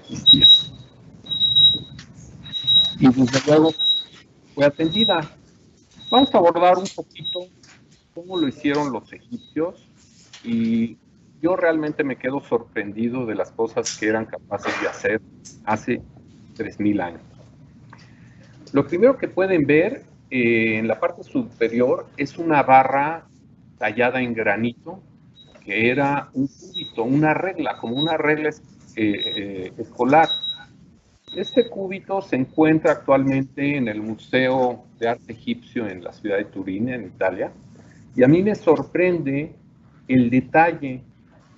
existía. Y desde luego fue atendida. Vamos a abordar un poquito cómo lo hicieron los egipcios y yo realmente me quedo sorprendido de las cosas que eran capaces de hacer hace 3000 años. Lo primero que pueden ver en la parte superior es una barra tallada en granito que era un cúbito, una regla, como una regla escolar. Este cúbito se encuentra actualmente en el Museo de Arte Egipcio en la ciudad de Turín, en Italia, y a mí me sorprende el detalle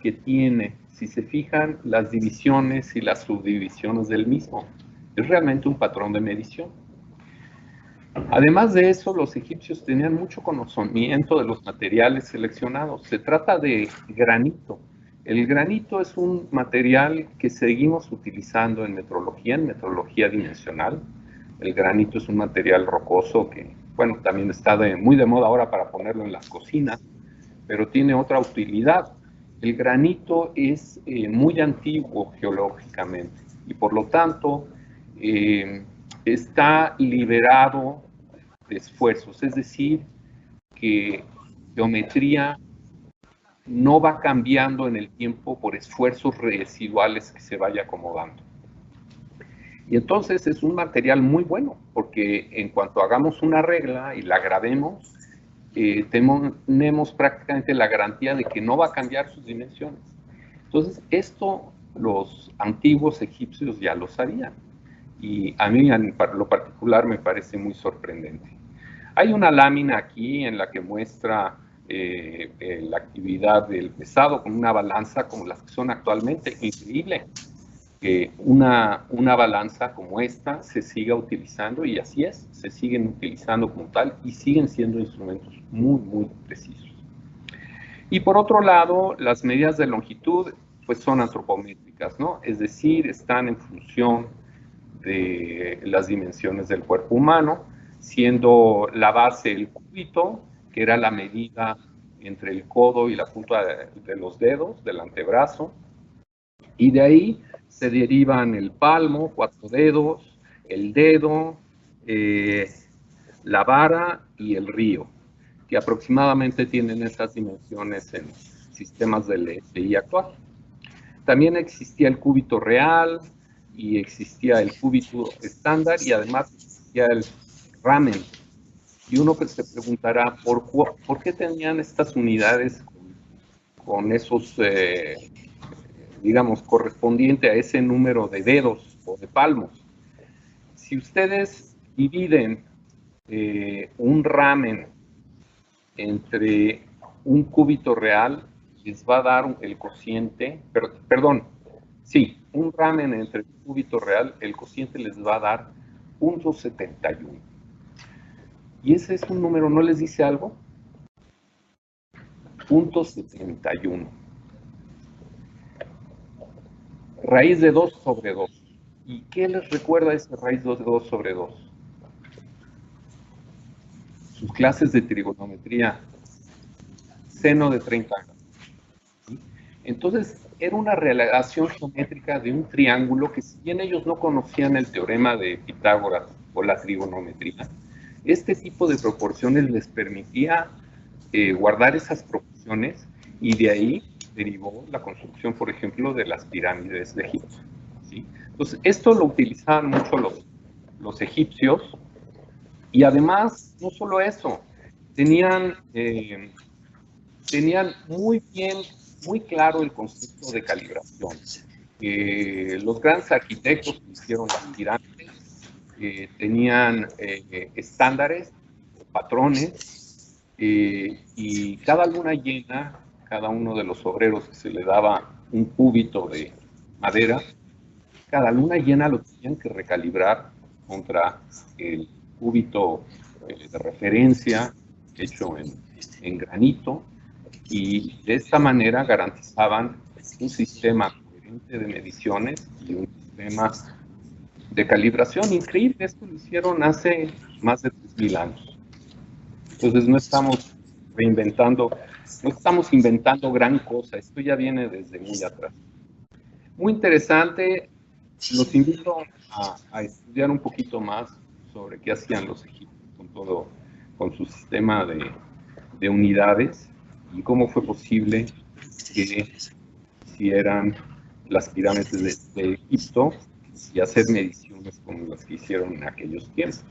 que tiene, si se fijan, las divisiones y las subdivisiones del mismo. Es realmente un patrón de medición. Además de eso, los egipcios tenían mucho conocimiento de los materiales seleccionados. Se trata de granito. El granito es un material que seguimos utilizando en metrología dimensional. El granito es un material rocoso que, bueno, también está muy de moda ahora para ponerlo en las cocinas, pero tiene otra utilidad. El granito es muy antiguo geológicamente y por lo tanto está liberado de esfuerzos, es decir, que geometría no va cambiando en el tiempo por esfuerzos residuales que se vaya acomodando. Y entonces es un material muy bueno, porque en cuanto hagamos una regla y la grabemos, tenemos prácticamente la garantía de que no va a cambiar sus dimensiones. Entonces, esto los antiguos egipcios ya lo sabían. Y a mí en lo particular me parece muy sorprendente. Hay una lámina aquí en la que muestra la actividad del pesado con una balanza como las que son actualmente. Increíble que una balanza como esta se siga utilizando, y así es, se siguen utilizando como tal y siguen siendo instrumentos muy, muy precisos. Y por otro lado, las medidas de longitud pues son antropométricas, ¿no? Es decir, están en función de las dimensiones del cuerpo humano, siendo la base el cúbito, que era la medida entre el codo y la punta de los dedos, del antebrazo, y de ahí se derivan el palmo, 4 dedos, el dedo, la vara y el río, que aproximadamente tienen estas dimensiones en sistemas del LTI actual. También existía el cúbito real y existía el cúbito estándar y además existía el ramen. Y uno se preguntará, ¿por qué tenían estas unidades con esos, digamos, correspondiente a ese número de dedos o de palmos? Si ustedes dividen un ramen entre un cúbito real, les va a dar el cociente, perdón, sí, un ramen entre un cúbito real, el cociente les va a dar 0.71. Y ese es un número, ¿no les dice algo? 0.71. Raíz de 2 sobre 2. ¿Y qué les recuerda esa raíz de 2 sobre 2? Sus clases de trigonometría, seno de 30 grados. ¿Sí? Entonces, era una relación geométrica de un triángulo que, si bien ellos no conocían el teorema de Pitágoras o la trigonometría, este tipo de proporciones les permitía guardar esas proporciones, y de ahí derivó la construcción, por ejemplo, de las pirámides de Egipto. ¿Sí? Entonces, esto lo utilizaban mucho los egipcios, y además, no solo eso, tenían muy claro el concepto de calibración. Los grandes arquitectos que hicieron las pirámides tenían estándares, patrones, y cada luna llena, cada uno de los obreros que se le daba un cúbito de madera, cada luna llena lo tenían que recalibrar contra el cúbito de referencia hecho en granito, y de esta manera garantizaban un sistema coherente de mediciones y un sistema de calibración increíble. Esto lo hicieron hace más de 3000 años. Entonces no estamos inventando gran cosa, esto ya viene desde muy atrás. Muy interesante, los invito a estudiar un poquito más sobre qué hacían los egipcios con su sistema de unidades y cómo fue posible que hicieran las pirámides de Egipto y hacer mediciones como las que hicieron en aquellos tiempos.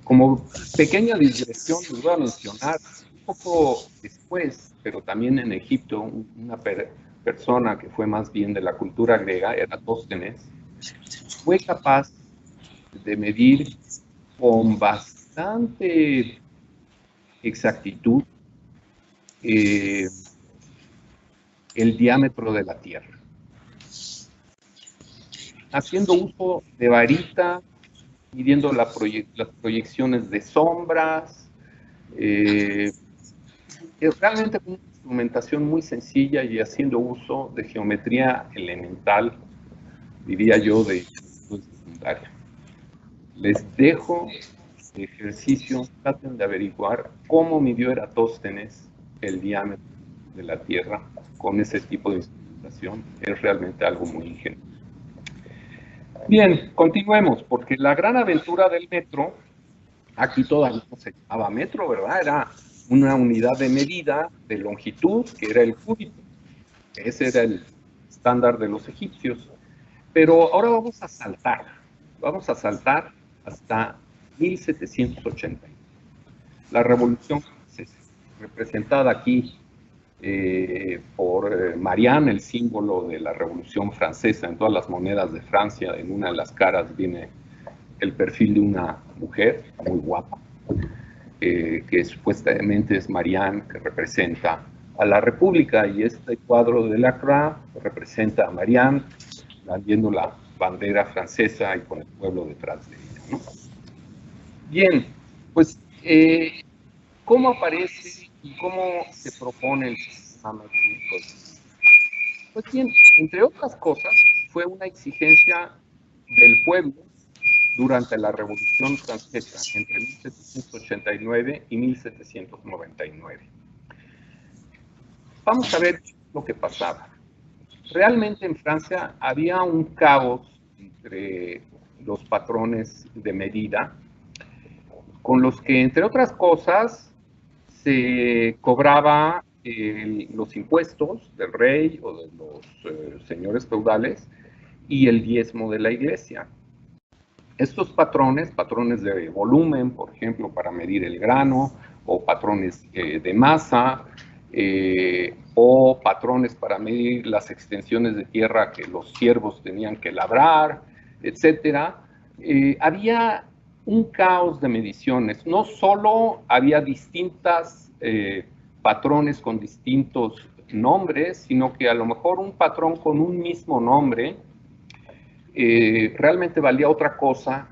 Como pequeña digresión, les voy a mencionar un poco después, pero también en Egipto, una persona que fue más bien de la cultura griega, Eratóstenes, fue capaz de medir con bastante exactitud el diámetro de la Tierra, haciendo uso de varita, midiendo las proyecciones de sombras, realmente una instrumentación muy sencilla y haciendo uso de geometría elemental, diría yo, de secundaria. Les dejo de ejercicio, traten de averiguar cómo midió Eratóstenes el diámetro de la Tierra con ese tipo de instrumentación. Es realmente algo muy ingenioso. Bien, continuemos, porque la gran aventura del metro, aquí todavía no se llamaba metro, ¿verdad? Era una unidad de medida de longitud, que era el cúbito. Ese era el estándar de los egipcios. Pero ahora vamos a saltar hasta 1780. La Revolución Francesa, representada aquí por Marianne, el símbolo de la Revolución Francesa. En todas las monedas de Francia, en una de las caras viene el perfil de una mujer muy guapa, que supuestamente es Marianne, que representa a la República, y este cuadro de Lacroix representa a Marianne viendo la bandera francesa y con el pueblo detrás de ella, ¿no? Bien, pues, ¿cómo aparece y cómo se propone el sistema métrico? Pues bien, entre otras cosas, fue una exigencia del pueblo durante la Revolución Francesa, entre 1789 y 1799. Vamos a ver lo que pasaba. Realmente en Francia había un caos entre los patrones de medida, con los que, entre otras cosas, se cobraba los impuestos del rey o de los señores feudales y el diezmo de la iglesia. Estos patrones de volumen, por ejemplo, para medir el grano, o patrones de masa, o patrones para medir las extensiones de tierra que los siervos tenían que labrar, etcétera, había un caos de mediciones. No solo había distintas patrones con distintos nombres, sino que a lo mejor un patrón con un mismo nombre realmente valía otra cosa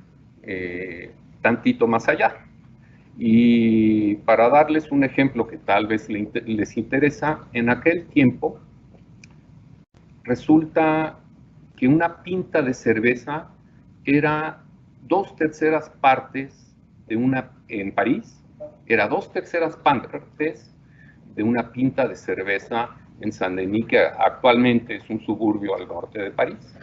tantito más allá. Y para darles un ejemplo que tal vez les interesa, en aquel tiempo resulta que una pinta de cerveza era 2/3 partes de una, en París, era 2/3 partes de una pinta de cerveza en Saint-Denis, que actualmente es un suburbio al norte de París.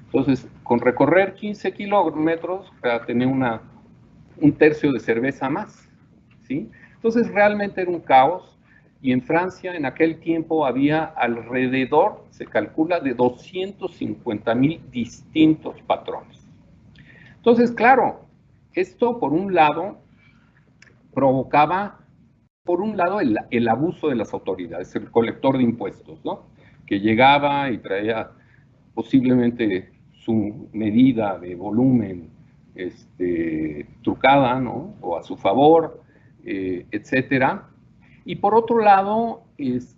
Entonces, con recorrer 15 kilómetros, para tener un tercio de cerveza más, ¿sí? Entonces, realmente era un caos, y en Francia en aquel tiempo había alrededor, se calcula, de 250,000 distintos patrones. Entonces, claro, esto por un lado provocaba, por un lado, el abuso de las autoridades, el colector de impuestos, ¿no? Que llegaba y traía posiblemente su medida de volumen trucada, ¿no? O a su favor, etcétera. Y por otro lado,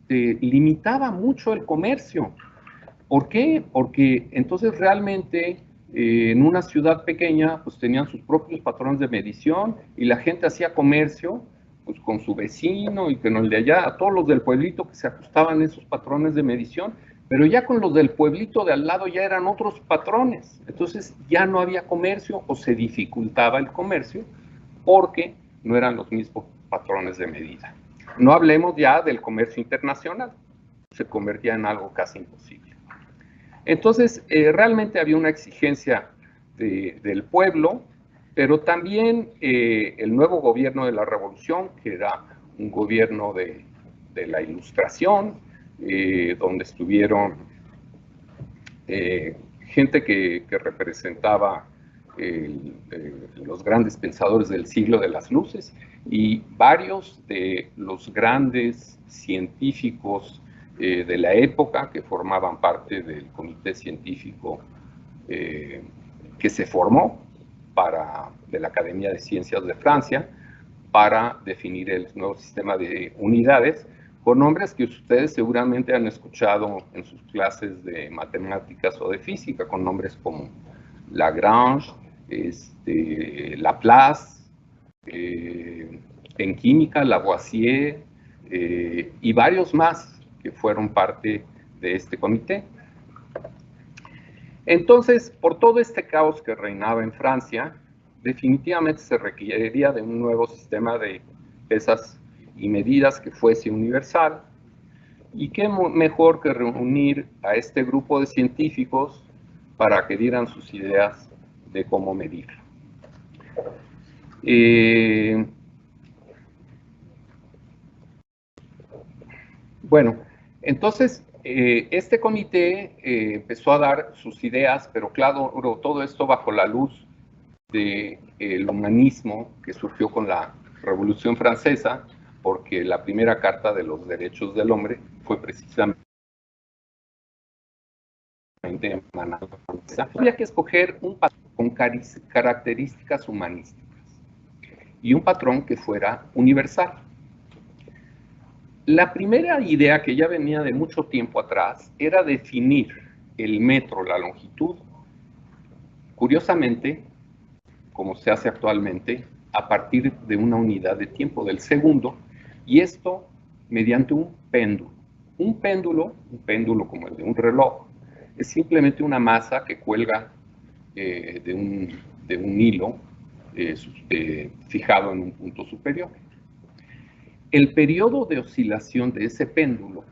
limitaba mucho el comercio. ¿Por qué? Porque entonces realmente en una ciudad pequeña pues tenían sus propios patrones de medición y la gente hacía comercio pues con su vecino y con el de allá, a todos los del pueblito que se ajustaban a esos patrones de medición, pero ya con los del pueblito de al lado ya eran otros patrones. Entonces ya no había comercio o se dificultaba el comercio porque no eran los mismos patrones de medida. No hablemos ya del comercio internacional, se convertía en algo casi imposible. Entonces, realmente había una exigencia del pueblo, pero también el nuevo gobierno de la Revolución, que era un gobierno de la Ilustración, donde estuvieron gente que representaba los grandes pensadores del siglo de las luces y varios de los grandes científicos de la época que formaban parte del comité científico que se formó de la Academia de Ciencias de Francia para definir el nuevo sistema de unidades, con nombres que ustedes seguramente han escuchado en sus clases de matemáticas o de física, con nombres como Lagrange, Laplace, en química Lavoisier y varios más que fueron parte de este comité. Entonces, por todo este caos que reinaba en Francia, definitivamente se requeriría de un nuevo sistema de pesas y medidas que fuese universal. Y qué mejor que reunir a este grupo de científicos para que dieran sus ideas de cómo medirlo. Bueno, entonces este comité empezó a dar sus ideas, pero claro, todo esto bajo la luz del humanismo que surgió con la Revolución Francesa, porque la primera Carta de los Derechos del Hombre fue precisamente emanada de Francia. Había que escoger un patrón con características humanísticas y un patrón que fuera universal. La primera idea, que ya venía de mucho tiempo atrás, era definir el metro, la longitud, curiosamente, como se hace actualmente, a partir de una unidad de tiempo, del segundo, y esto mediante un péndulo. Un péndulo como el de un reloj, es simplemente una masa que cuelga de un hilo fijado en un punto superior. El periodo de oscilación de ese péndulo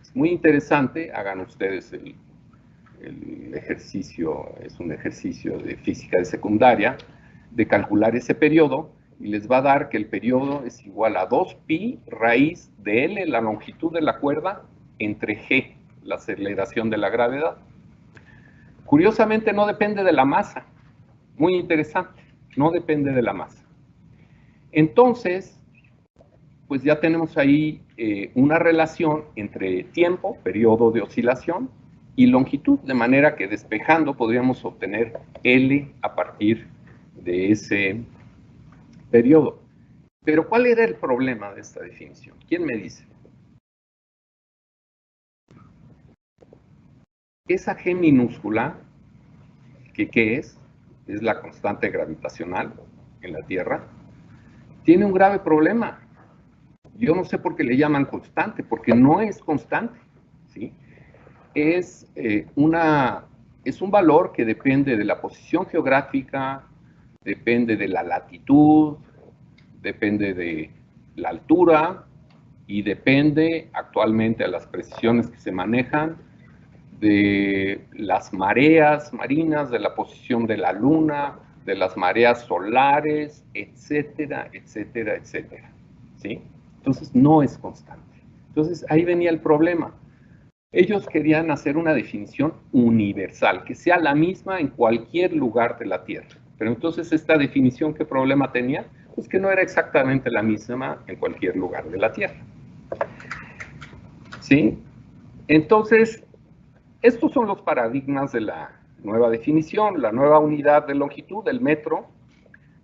es muy interesante. Hagan ustedes el ejercicio, es un ejercicio de física de secundaria, de calcular ese periodo, y les va a dar que el periodo es igual a 2pi raíz de L, la longitud de la cuerda, entre G, la aceleración de la gravedad. Curiosamente no depende de la masa, muy interesante, no depende de la masa. Entonces, pues ya tenemos ahí una relación entre tiempo, periodo de oscilación, y longitud, de manera que despejando podríamos obtener L a partir de ese periodo. Pero ¿cuál era el problema de esta definición? ¿Quién me dice? Esa G minúscula, ¿qué es? Es la constante gravitacional en la Tierra, tiene un grave problema. Yo no sé por qué le llaman constante, porque no es constante, ¿sí? Es un valor que depende de la posición geográfica, depende de la latitud, depende de la altura y depende actualmente de las precisiones que se manejan, de las mareas marinas, de la posición de la luna, de las mareas solares, etcétera, etcétera, etcétera, ¿sí? Entonces no es constante. Entonces ahí venía el problema. Ellos querían hacer una definición universal, que sea la misma en cualquier lugar de la Tierra. Pero entonces esta definición, ¿qué problema tenía? Pues que no era exactamente la misma en cualquier lugar de la Tierra. ¿Sí? Entonces, estos son los paradigmas de la nueva definición. La nueva unidad de longitud, el metro,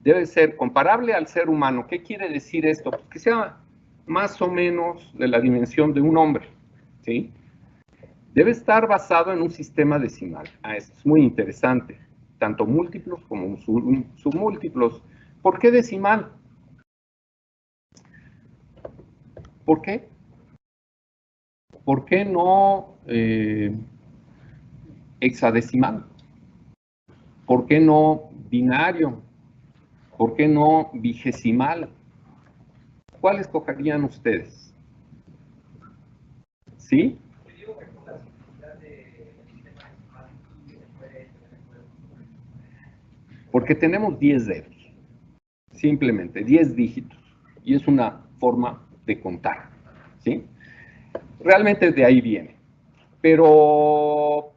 debe ser comparable al ser humano. ¿Qué quiere decir esto? Pues que sea más o menos de la dimensión de un hombre, ¿sí? Debe estar basado en un sistema decimal. Esto es muy interesante. Tanto múltiplos como submúltiplos. ¿Por qué decimal? ¿Por qué? ¿Por qué no hexadecimal? ¿Por qué no binario? ¿Por qué no vigesimal? ¿Cuál escogerían ustedes? ¿Sí? Porque tenemos 10 dedos, simplemente 10 dígitos, y es una forma de contar, ¿sí? Realmente de ahí viene. Pero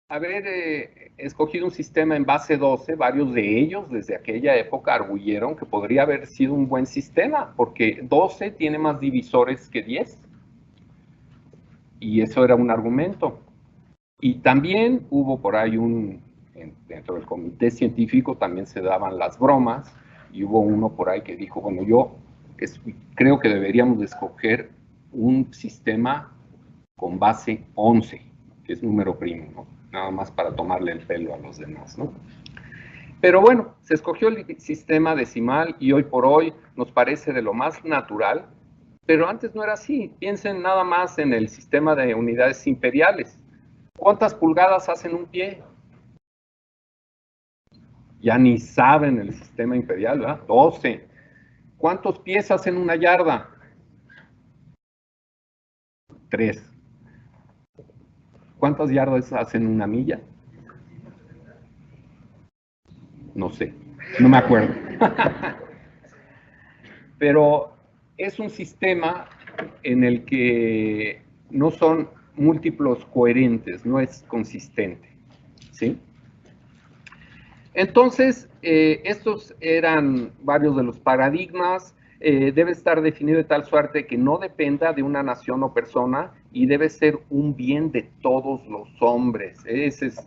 haber escogido un sistema en base 12, varios de ellos desde aquella época arguyeron que podría haber sido un buen sistema, porque 12 tiene más divisores que 10. Y eso era un argumento. Y también hubo por ahí dentro del comité científico también se daban las bromas, y hubo uno por ahí que dijo, bueno, yo creo que deberíamos de escoger un sistema con base 11, que es número primo, ¿no? Nada más para tomarle el pelo a los demás, ¿no? Pero bueno, se escogió el sistema decimal y hoy por hoy nos parece de lo más natural, pero antes no era así. Piensen nada más en el sistema de unidades imperiales. ¿Cuántas pulgadas hacen un pie? Ya ni saben el sistema imperial, ¿verdad? 12. ¿Cuántos pies hacen una yarda? 3. ¿Cuántas yardas hacen una milla? No sé, no me acuerdo. Pero es un sistema en el que no son múltiplos coherentes, no es consistente, ¿sí? Entonces, estos eran varios de los paradigmas. Debe estar definido de tal suerte que no dependa de una nación o persona y debe ser un bien de todos los hombres.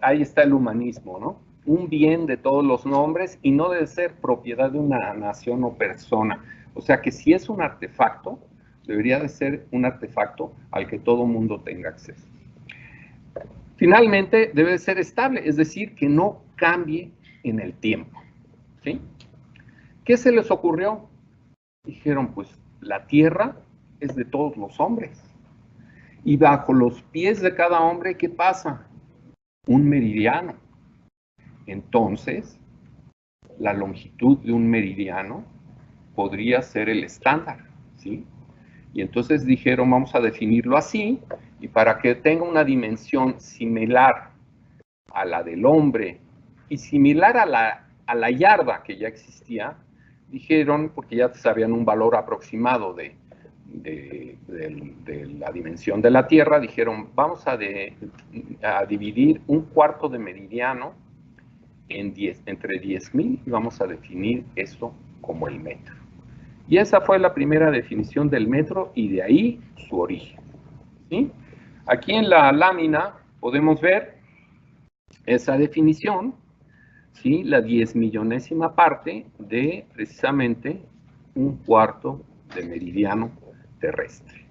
Ahí está el humanismo, ¿no? Un bien de todos los hombres y no debe ser propiedad de una nación o persona. O sea que si es un artefacto, debería de ser un artefacto al que todo mundo tenga acceso. Finalmente, debe de ser estable, es decir, que no cambie en el tiempo, ¿sí? ¿Qué se les ocurrió? Dijeron, pues la tierra es de todos los hombres. Y bajo los pies de cada hombre, ¿qué pasa? Un meridiano. Entonces, la longitud de un meridiano podría ser el estándar, ¿sí? Y entonces dijeron, vamos a definirlo así, y para que tenga una dimensión similar a la del hombre y similar a la yarda que ya existía, dijeron, porque ya sabían un valor aproximado de la dimensión de la Tierra, dijeron, vamos a dividir un cuarto de meridiano entre 10.000 y vamos a definir eso como el metro. Y esa fue la primera definición del metro y de ahí su origen, ¿sí? Aquí en la lámina podemos ver esa definición, ¿sí? La 10.000.000ª parte de precisamente un cuarto de meridiano terrestre.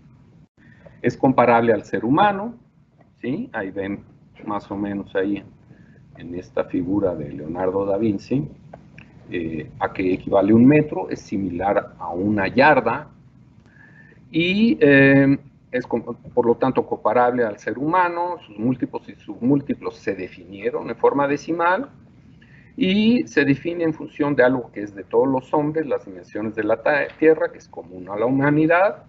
Es comparable al ser humano, ¿sí? Ahí ven más o menos ahí en esta figura de Leonardo da Vinci, a qué equivale un metro, es similar a una yarda y es por lo tanto comparable al ser humano. Sus múltiplos y submúltiplos se definieron en forma decimal y se define en función de algo que es de todos los hombres, las dimensiones de la Tierra, que es común a la humanidad,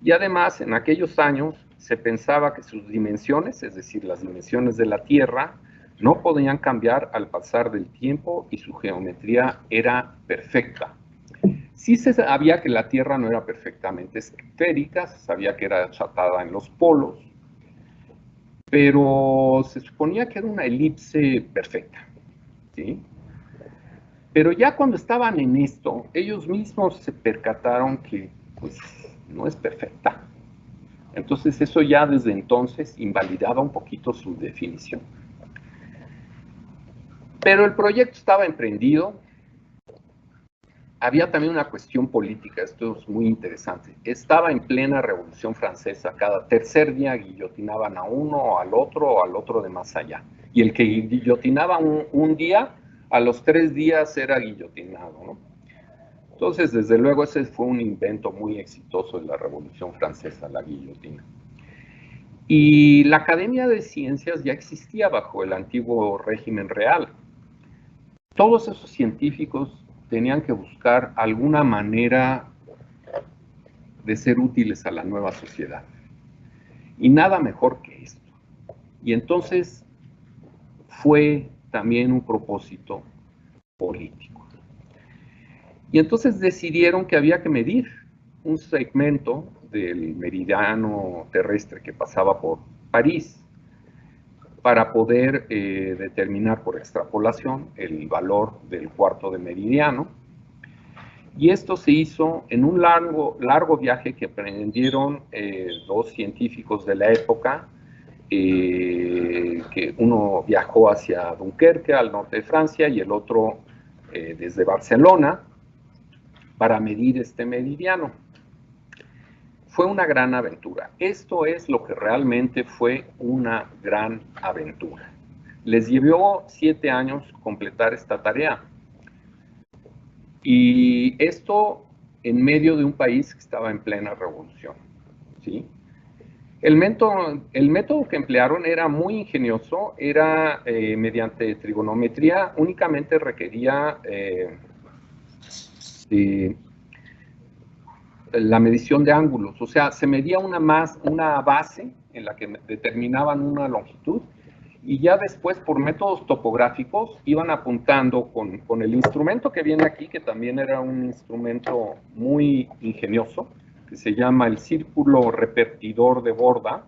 y además en aquellos años se pensaba que sus dimensiones, es decir, las dimensiones de la Tierra, no podían cambiar al pasar del tiempo y su geometría era perfecta. Sí se sabía que la Tierra no era perfectamente esférica, se sabía que era achatada en los polos, pero se suponía que era una elipse perfecta, ¿sí? Pero ya cuando estaban en esto, ellos mismos se percataron que pues, no es perfecta. Entonces eso ya desde entonces invalidaba un poquito su definición. Pero el proyecto estaba emprendido. Había también una cuestión política, esto es muy interesante. Estaba en plena Revolución Francesa, cada tercer día guillotinaban a uno o al otro de más allá. Y el que guillotinaba un día, a los 3 días era guillotinado, ¿no? Entonces, desde luego, ese fue un invento muy exitoso de la Revolución Francesa, la guillotina. Y la Academia de Ciencias ya existía bajo el antiguo régimen real. Todos esos científicos tenían que buscar alguna manera de ser útiles a la nueva sociedad. Y nada mejor que esto. Y entonces fue también un propósito político. Y entonces decidieron que había que medir un segmento del meridiano terrestre que pasaba por París para poder determinar por extrapolación el valor del cuarto de meridiano. Y esto se hizo en un largo viaje que emprendieron dos científicos de la época, que uno viajó hacia Dunkerque, al norte de Francia, y el otro desde Barcelona, para medir este meridiano. Fue una gran aventura. Esto es lo que realmente fue una gran aventura. Les llevó 7 años completar esta tarea. Y esto en medio de un país que estaba en plena revolución, ¿sí? El método que emplearon era muy ingenioso, era mediante trigonometría, únicamente requería la medición de ángulos, o sea, se medía una base en la que determinaban una longitud, y ya después por métodos topográficos iban apuntando con el instrumento que viene aquí, que también era un instrumento muy ingenioso, que se llama el círculo repetidor de Borda.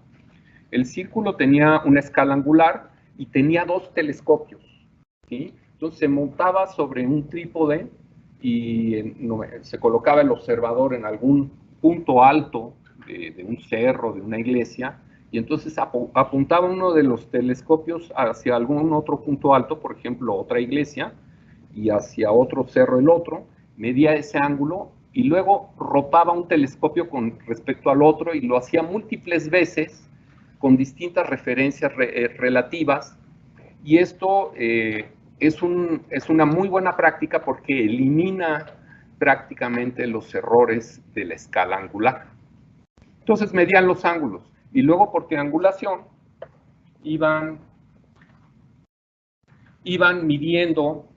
El círculo tenía una escala angular y tenía 2 telescopios, ¿sí? Entonces se montaba sobre un trípode y se colocaba el observador en algún punto alto de un cerro, de una iglesia, y entonces apuntaba uno de los telescopios hacia algún otro punto alto, por ejemplo, otra iglesia, y hacia otro cerro el otro, medía ese ángulo, y luego rotaba un telescopio con respecto al otro, y lo hacía múltiples veces, con distintas referencias relativas, y esto es una muy buena práctica porque elimina prácticamente los errores de la escala angular. Entonces medían los ángulos y luego por triangulación iban midiendo,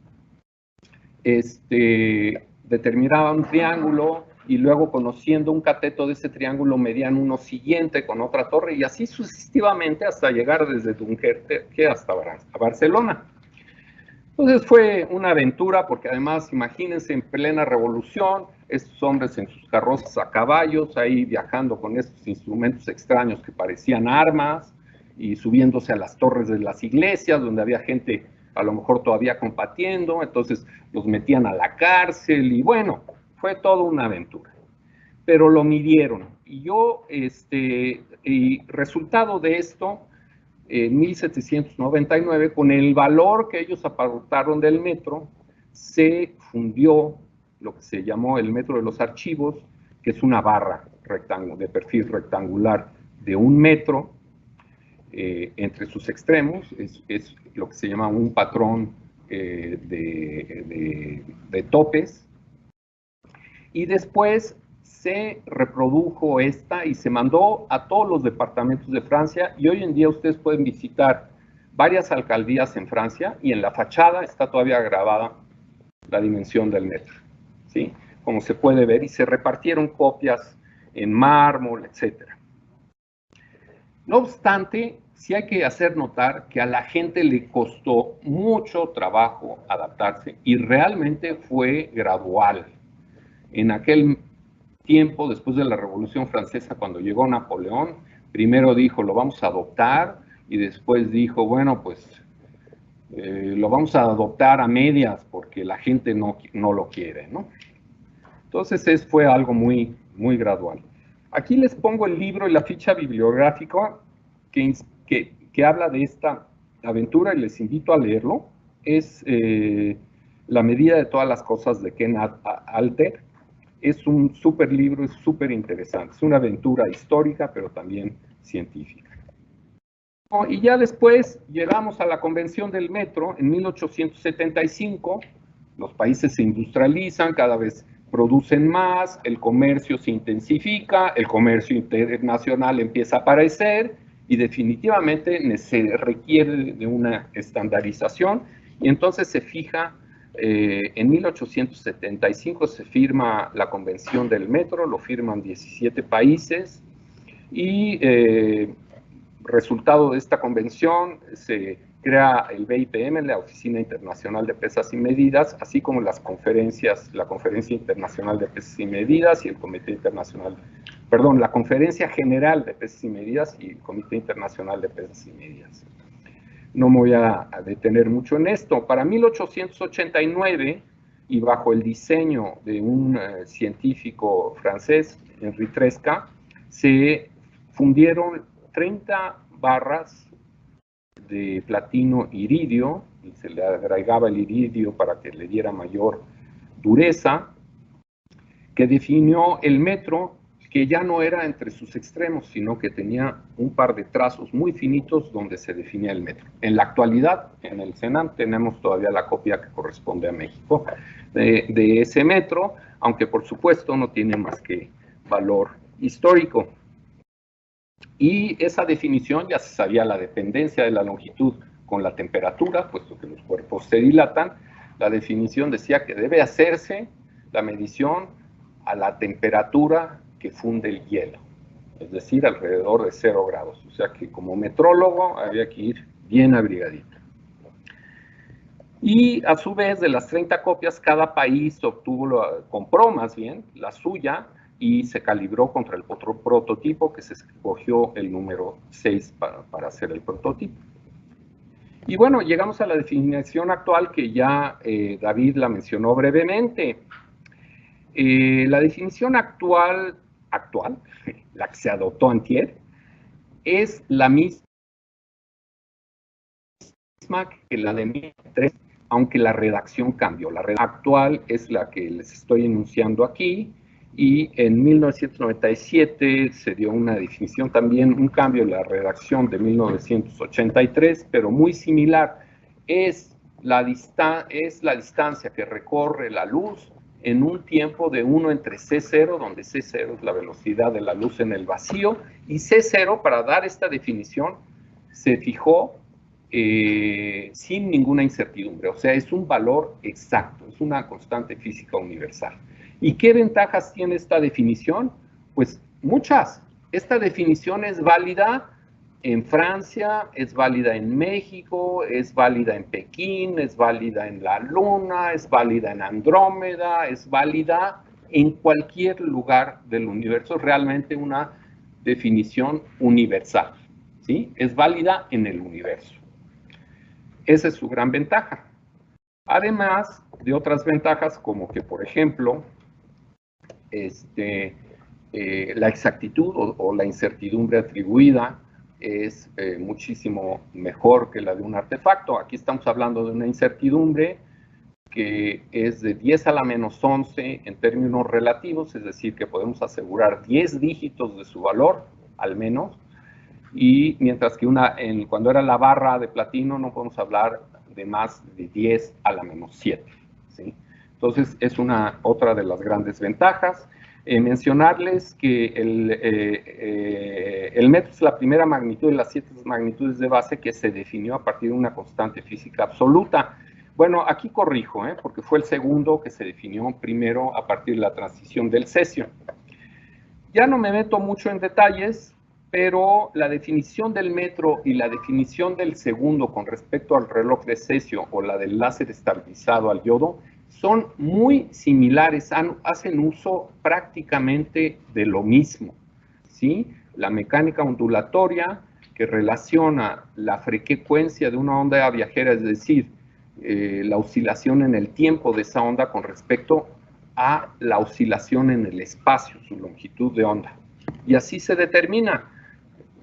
determinaban un triángulo y luego conociendo un cateto de ese triángulo medían uno siguiente con otra torre y así sucesivamente hasta llegar desde Dunkerque hasta Barcelona. Entonces fue una aventura porque además, imagínense, en plena revolución, estos hombres en sus carrozas a caballos, ahí viajando con estos instrumentos extraños que parecían armas y subiéndose a las torres de las iglesias donde había gente a lo mejor todavía combatiendo, entonces los metían a la cárcel y bueno, fue toda una aventura. Pero lo midieron y resultado de esto, en 1799, con el valor que ellos aportaron del metro, se fundió lo que se llamó el metro de los archivos, que es una barra de perfil rectangular de 1 metro, entre sus extremos, es lo que se llama un patrón de topes, y después se reprodujo esta y se mandó a todos los departamentos de Francia, y hoy en día ustedes pueden visitar varias alcaldías en Francia y en la fachada está todavía grabada la dimensión del metro, ¿sí? Como se puede ver, y se repartieron copias en mármol, etc. No obstante, sí hay que hacer notar que a la gente le costó mucho trabajo adaptarse y realmente fue gradual. En aquel tiempo, después de la Revolución Francesa, cuando llegó Napoleón, primero dijo, lo vamos a adoptar, y después dijo, bueno, pues lo vamos a adoptar a medias porque la gente no lo quiere, ¿no? Entonces fue algo muy, muy gradual. Aquí les pongo el libro y la ficha bibliográfica que habla de esta aventura y les invito a leerlo. Es La medida de todas las cosas de Ken Alter. Es un súper libro, es súper interesante. Es una aventura histórica, pero también científica. Y ya después llegamos a la Convención del Metro en 1875. Los países se industrializan, cada vez producen más, el comercio se intensifica, el comercio internacional empieza a aparecer y definitivamente se requiere de una estandarización, y entonces se fija, en 1875 se firma la Convención del Metro, lo firman 17 países y resultado de esta convención se crea el BIPM, la Oficina Internacional de Pesas y Medidas, así como las conferencias, la Conferencia Internacional de Pesas y Medidas y el Comité Internacional, perdón, la Conferencia General de Pesas y Medidas y el Comité Internacional de Pesas y Medidas. No me voy a detener mucho en esto. Para 1889, y bajo el diseño de un científico francés, Henri Tresca, se fundieron 30 barras de platino iridio, y se le agregaba el iridio para que le diera mayor dureza, que definió el metro, que ya no era entre sus extremos, sino que tenía un par de trazos muy finitos donde se definía el metro. En la actualidad, en el CENAM, tenemos todavía la copia que corresponde a México de ese metro, aunque por supuesto no tiene más que valor histórico. Y esa definición ya se sabía la dependencia de la longitud con la temperatura, puesto que los cuerpos se dilatan. La definición decía que debe hacerse la medición a la temperatura que funde el hielo, es decir, alrededor de 0 grados. O sea que como metrólogo había que ir bien abrigadito. Y a su vez, de las 30 copias, cada país compró más bien la suya y se calibró contra el otro prototipo, que se escogió el número 6 para hacer el prototipo. Y bueno, llegamos a la definición actual que ya David la mencionó brevemente. La definición actual, la que se adoptó antier, es la misma que la de 2003, aunque la redacción cambió. La redacción actual es la que les estoy enunciando aquí, y en 1997 se dio una definición también, un cambio en la redacción de 1983, pero muy similar. Es la distancia que recorre la luz en un tiempo de 1 entre C0, donde C0 es la velocidad de la luz en el vacío, y C0, para dar esta definición, se fijó sin ninguna incertidumbre, o sea, es un valor exacto, es una constante física universal. ¿Y qué ventajas tiene esta definición? Pues muchas. Esta definición es válida en Francia, es válida en México, es válida en Pekín, es válida en la Luna, es válida en Andrómeda, es válida en cualquier lugar del universo. Es realmente una definición universal, ¿sí? Es válida en el universo. Esa es su gran ventaja. Además de otras ventajas, como que, por ejemplo, la exactitud o la incertidumbre atribuida es muchísimo mejor que la de un artefacto. Aquí estamos hablando de una incertidumbre que es de 10 a la menos 11 en términos relativos, es decir, que podemos asegurar 10 dígitos de su valor, al menos, y mientras que cuando era la barra de platino no podemos hablar de más de 10 a la menos 7, ¿sí? Entonces, es otra de las grandes ventajas. Mencionarles que el metro es la primera magnitud de las 7 magnitudes de base que se definió a partir de una constante física absoluta. Bueno, aquí corrijo, porque fue el segundo que se definió primero a partir de la transición del cesio. Ya no me meto mucho en detalles, pero la definición del metro y la definición del segundo con respecto al reloj de cesio o la del láser estabilizado al yodo son muy similares, hacen uso prácticamente de lo mismo, ¿sí? La mecánica ondulatoria que relaciona la frecuencia de una onda viajera, es decir, la oscilación en el tiempo de esa onda con respecto a la oscilación en el espacio, su longitud de onda. Y así se determina.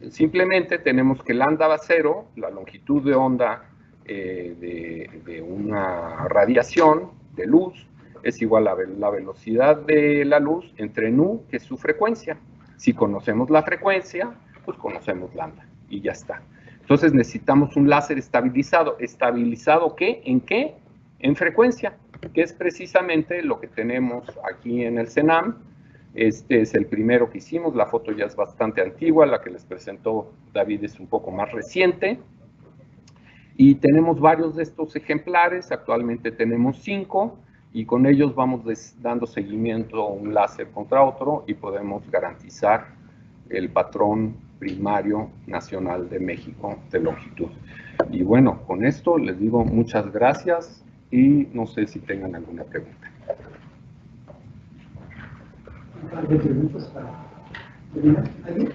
Simplemente tenemos que lambda va a 0, la longitud de onda de una radiación de luz es igual a la velocidad de la luz entre nu, que es su frecuencia. Si conocemos la frecuencia, pues conocemos lambda y ya está. Entonces necesitamos un láser estabilizado. ¿Estabilizado qué? ¿En qué? En frecuencia, que es precisamente lo que tenemos aquí en el CENAM. Este es el primero que hicimos, la foto ya es bastante antigua, la que les presentó David es un poco más reciente. Y tenemos varios de estos ejemplares, actualmente tenemos 5, y con ellos vamos dando seguimiento a un láser contra otro y podemos garantizar el patrón Primario Nacional de México de longitud. Y bueno, con esto les digo muchas gracias y no sé si tengan alguna pregunta. Un par de preguntas para terminar. ¿Alguien?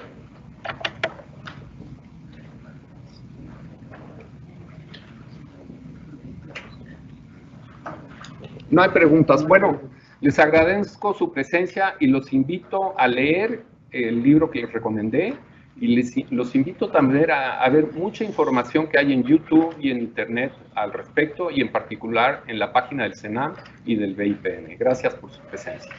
No hay preguntas. Bueno, les agradezco su presencia y los invito a leer el libro que les recomendé y los invito también a ver mucha información que hay en YouTube y en Internet al respecto y en particular en la página del CENAM y del BIPN. Gracias por su presencia.